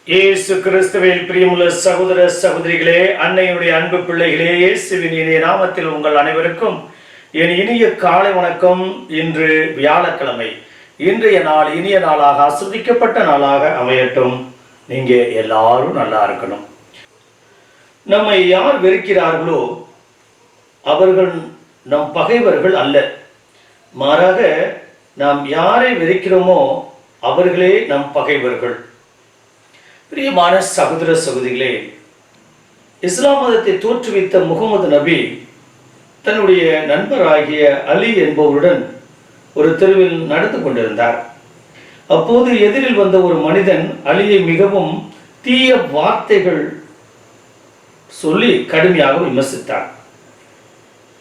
இயேசு கிறிஸ்துவில் பிரியமுள்ள சகோதர சகோதரிகளே, அன்னையுடைய அன்பு பிள்ளைகளே, இயேசுவின் இனிய நாமத்தில் உங்கள் அனைவருக்கும் என் இனிய காலை வணக்கம். இன்று வியாழக்கிழமை. இன்றைய நாள் இனிய நாளாக, ஆசீர்வதிக்கப்பட்ட நாளாக அமையட்டும். நீங்க எல்லாரும் நல்லா இருக்கணும். நம்மை யார் வெறுக்கிறார்களோ அவர்கள் நம் பகைவர்கள் அல்ல. மாறாக நாம் யாரை வெறுக்கிறோமோ அவர்களே நம் பகைவர்கள். பிரியமான சகோதர சகோதரிகளே, இஸ்லாம் மதத்தை தோற்றுவித்த முகமது நபி தன்னுடைய நண்பராகிய அலி என்பவருடன் ஒரு தெருவில் நடந்து கொண்டிருந்தார். அப்போது எதிரில் வந்த ஒரு மனிதன் அலியை மிகவும் தீய வார்த்தைகள் சொல்லி கடுமையாக விமர்சித்தார்.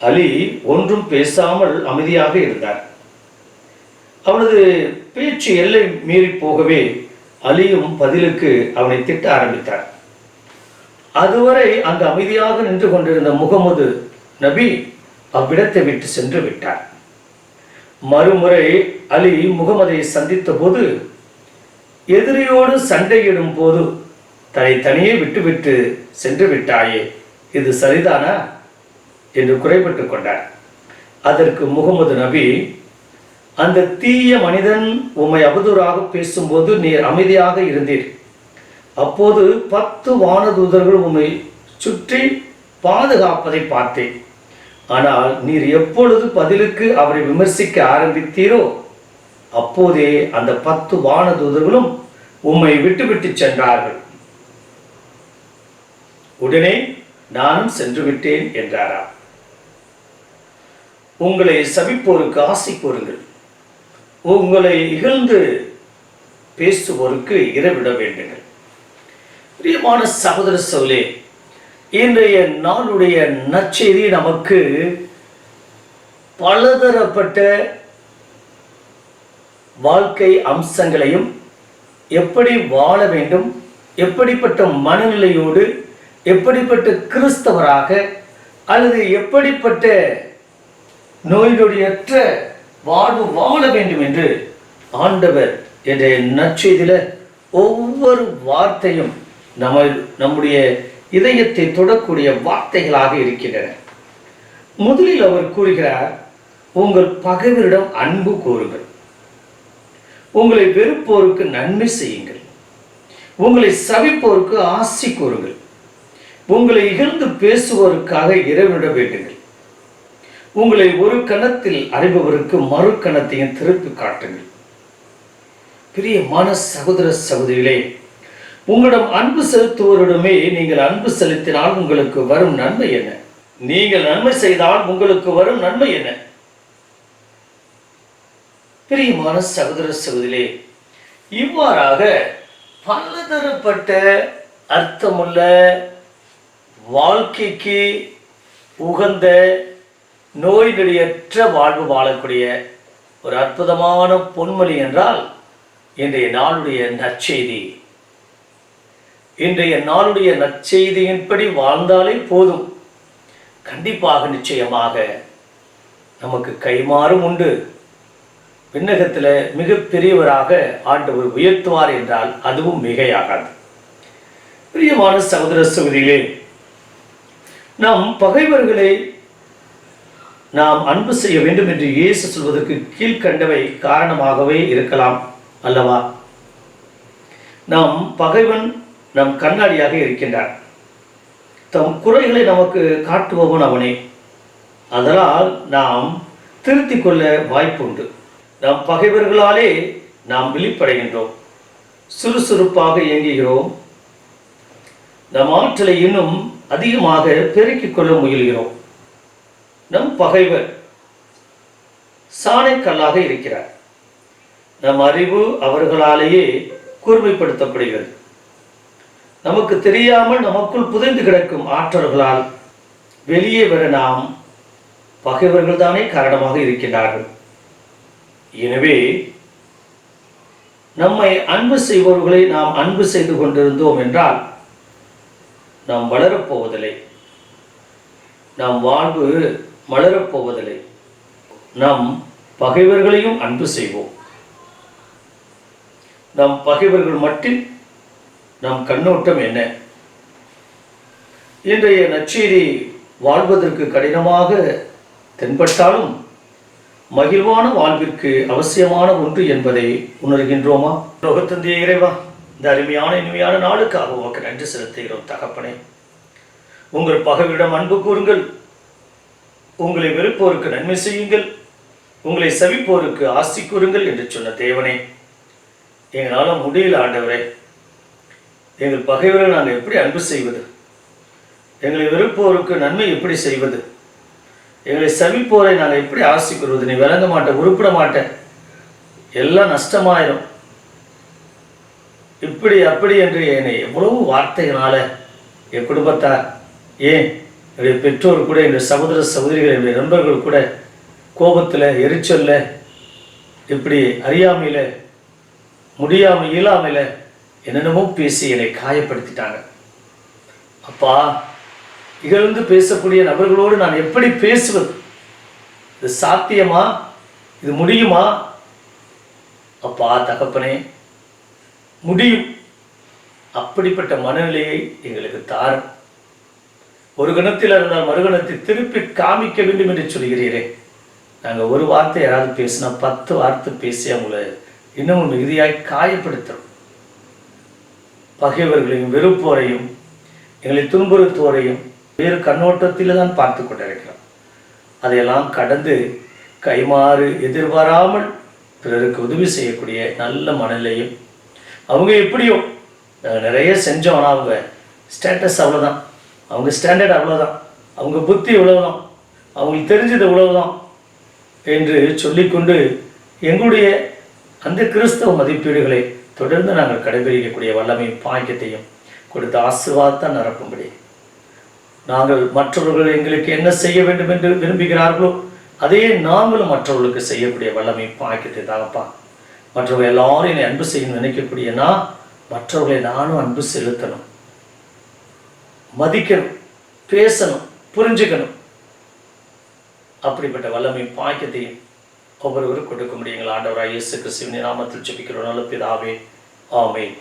அலி ஒன்றும் பேசாமல் அமைதியாக இருந்தார். அவனது பேச்சு எல்லை மீறி போகவே அலியும் பதிலுக்கு அவனை திட்ட ஆரம்பித்தார். அதுவரை அங்கு அமைதியாக நின்று கொண்டிருந்த முகமது நபி அவ்விடத்தை விட்டு சென்று விட்டார். மறுமுறை அலி முகமதை சந்தித்த போது, எதிரியோடு சண்டையிடும் போது தன்னை தனியே விட்டுவிட்டு சென்று விட்டாயே, இது சரிதானா என்று குறைபட்டு கொண்டார். அதற்கு முகமது நபி, அந்த தீய மனிதன் உம்மை அவதூறாக பேசும்போது நீர் அமைதியாக இருந்தீர். அப்போது 10 வானதூதர்கள் உம்மை சுற்றி பாதுகாப்பதை பார்த்தேன். ஆனால் நீர் எப்பொழுது பதிலுக்கு அவரை விமர்சிக்க ஆரம்பித்தீரோ அப்போதே அந்த 10 வானதூதர்களும் உம்மை விட்டுவிட்டு சென்றார்கள். உடனே நானும் சென்று விட்டேன் என்றாராம். உங்களை சபிப்போருக்கு ஆசை கூறுங்கள், உங்களை இகழ்ந்து பேசுவோருக்கு இரவிட வேண்டுங்கள். பிரியமான சகோதர சகோதரிகளே, இன்றைய நாளுடைய நற்செய்தி நமக்கு பலதரப்பட்ட வாழ்க்கை அம்சங்களையும், எப்படி வாழ வேண்டும், எப்படிப்பட்ட மனநிலையோடு, எப்படிப்பட்ட கிறிஸ்தவராக அல்லது எப்படிப்பட்ட நோய் நொடியற்ற வாழ்வு வாழ வேண்டும் என்று ஆண்டவர் என்ற நற்செய்தியில ஒவ்வொரு வார்த்தையும் நம்முடைய இதயத்தை தொடக்கூடிய வார்த்தைகளாக இருக்கின்றன. முதலில் அவர் கூறுகிறார், உங்கள் பகைவரிடம் அன்பு கூறுங்கள், உங்களை வெறுப்போருக்கு நன்மை செய்யுங்கள், உங்களை சபிப்போருக்கு ஆசி கூறுங்கள், உங்களை இகழ்ந்து பேசுவோருக்காக இரவிட வேண்டுங்கள், உங்களை ஒரு கணத்தில் அறிபவருக்கு மறு கணத்தையும் திருப்பி காட்டுங்கள். பிரியமான சகோதர சகோதரிகளே, உங்களிடம் அன்பு செலுத்துவோரிடமே நீங்கள் அன்பு செலுத்தினால் உங்களுக்கு வரும் நன்மை என்ன? நீங்கள் நன்மை செய்தால் உங்களுக்கு வரும் நன்மை என்ன? பிரியமான சகோதர சகோதரிகளே, இவ்வாறாக பலதரப்பட்ட அர்த்தமுள்ள வாழ்க்கைக்கு உகந்த நோய் நொடியற்ற வாழ்வு வாழக்கூடிய ஒரு அற்புதமான பொன்மொழி என்றால் இன்றைய நாளுடைய நற்செய்தி. இன்றைய நாளுடைய நற்செய்தியின்படி வாழ்ந்தாலே போதும், கண்டிப்பாக நிச்சயமாக நமக்கு கைமாறும் உண்டு. விண்ணகத்தில் மிக பெரியவராக ஆண்டவர் உயர்த்துவார் என்றால் அதுவும் மிகையாகாது. பிரியமான சகோதர சகோதரிகளே, நம் பகைவர்களை நாம் அன்பு செய்ய வேண்டும் என்று இயேசு சொல்வதற்கு கீழ்கண்டவை காரணமாகவே இருக்கலாம் அல்லவா? நம் பகைவன் நம் கண்ணாடியாக இருக்கின்றார். தம் குறைகளை நமக்கு காட்டுபவன் அவனே. அதனால் நாம் திருத்திக் கொள்ள வாய்ப்புண்டு. நம் பகைவர்களாலே நாம் விழிப்படைகின்றோம், சுறுசுறுப்பாக இயங்குகிறோம், நம் ஆற்றலை இன்னும் அதிகமாக பெருக்கிக் கொள்ள முயல்கிறோம். நம் பகைவர் சாணைக்கல்லாக இருக்கிறார். நம் அறிவு அவர்களாலேயே கூர்மைப்படுத்தப்படுகிறது. நமக்கு தெரியாமல் நமக்குள் புதைந்து கிடக்கும் ஆற்றல்களால் வெளியே வர நாம் பகைவர்கள் தானே காரணமாக இருக்கின்றார்கள். எனவே நம்மை அன்பு செய்பவர்களை நாம் அன்பு செய்து கொண்டிருந்தோம் என்றால் நாம் வளரப்போவதில்லை, நாம் வாழ்வு மலரப்போவதில்லை. நம் பகைவர்களையும் அன்பு செய்வோம். நம் பகைவர்கள் மட்டில் நம் கண்ணோட்டம் என்ன? இன்றைய நற்செய்தி வாழ்வதற்கு கடினமாக தென்பட்டாலும் மகிழ்வான வாழ்விற்கு அவசியமான ஒன்று என்பதை உணர்கின்றோமா? லோகத்தந்தைய இறைவா, இந்த அருமையான இனிமையான நாளுக்காக உமக்கு நன்றி செலுத்துகிறோம் தகப்பனே. உங்கள் பகைவரிடம் அன்பு கூறுங்கள், உங்களை வெறுப்போருக்கு நன்மை செய்யுங்கள், உங்களை சவிப்போருக்கு ஆசி கூறுங்கள் என்று சொன்ன தேவனே, எங்களால் முடியல ஆண்டவரே. எங்கள் பகைவரை நாங்கள் எப்படி அன்பு செய்வது? எங்களை வெறுப்போருக்கு நன்மை எப்படி செய்வது? எங்களை சவிப்போரை நாங்கள் எப்படி ஆசி கூறுவது? நீ விளங்க மாட்டேன், உருப்பிட மாட்டேன், எல்லாம் நஷ்டமாயிரும், இப்படி அப்படி என்று என்னை எவ்வளவு வார்த்தைகளால என் குடும்பத்தார், ஏன் என்னுடைய பெற்றோர் கூட, என்னுடைய சகோதர சகோதரிகள், என்னுடைய நண்பர்கள் கூட கோபத்தில், எரிச்சல்ல, இப்படி அறியாமையில், முடியாமல், இயலாமையில் என்னென்னமோ பேசி என்னை காயப்படுத்திட்டாங்க. அப்பா, இகழ்ந்து பேசக்கூடிய நபர்களோடு நான் எப்படி பேசுவது? இது சாத்தியமா? இது முடியுமா? அப்பா தகப்பனே, முடியும். அப்படிப்பட்ட மனநிலையை எங்களுக்கு தார். ஒரு கணத்தில் இருந்தால் மறுகணத்தை திருப்பி காமிக்க வேண்டும் என்று சொல்கிறீரே. நாங்கள் ஒரு வார்த்தை யாராவது பேசினா 10 வார்த்தை பேசி அவங்கள இன்னமும் மிகுதியாய் காயப்படுத்துகிறோம். பகைவர்களையும் வெறுப்போரையும் எங்களை துன்புறுத்துவோரையும் வேறு கண்ணோட்டத்தில் தான் பார்த்து கொண்டிருக்கிறோம். அதையெல்லாம் கடந்து கைமாறு எதிர்பாராமல் பிறருக்கு உதவி செய்யக்கூடிய நல்ல மனநிலையும், அவங்க எப்படியோ நிறைய செஞ்சோம், ஆனால் அவங்க ஸ்டேட்டஸ் அவ்வளோதான், அவங்க ஸ்டாண்டர்ட் அவ்வளோதான், அவங்க புத்தி இவ்வளவுதான், அவங்களுக்கு தெரிஞ்சது இவ்வளவுதான் என்று சொல்லிக்கொண்டு எங்களுடைய அந்த கிறிஸ்தவ மதிப்பீடுகளை தொடர்ந்து நாங்கள் கடைபிடிக்கக்கூடிய வல்லமையும் பாக்கியத்தையும் கொடுத்து ஆசீர்வாதத்தை நிரப்பும்படி, நாங்கள் மற்றவர்கள் எங்களுக்கு என்ன செய்ய வேண்டும் என்று விரும்புகிறார்களோ அதையே நாங்களும் மற்றவர்களுக்கு செய்யக்கூடிய வல்லமை பாக்கியத்தை தாங்கப்பா. மற்றவர்கள் எல்லாரும் என்னை அன்பு செய்யணும்னு நினைக்கக்கூடிய நான் மற்றவர்களை நானும் அன்பு செலுத்தணும், மதிக்கணும், பேசணும், புரிஞ்சுக்கணும். அப்படிப்பட்ட வல்லமை பாக்கியத்தையும் ஒவ்வொருவரும் கொடுக்க முடியுங்கள். ஆண்டவராய் இயேசு கிறிஸ்துவின் நாமத்தில் ஜெபிக்கிறோம் நல்ல பிதாவே, ஆமென்.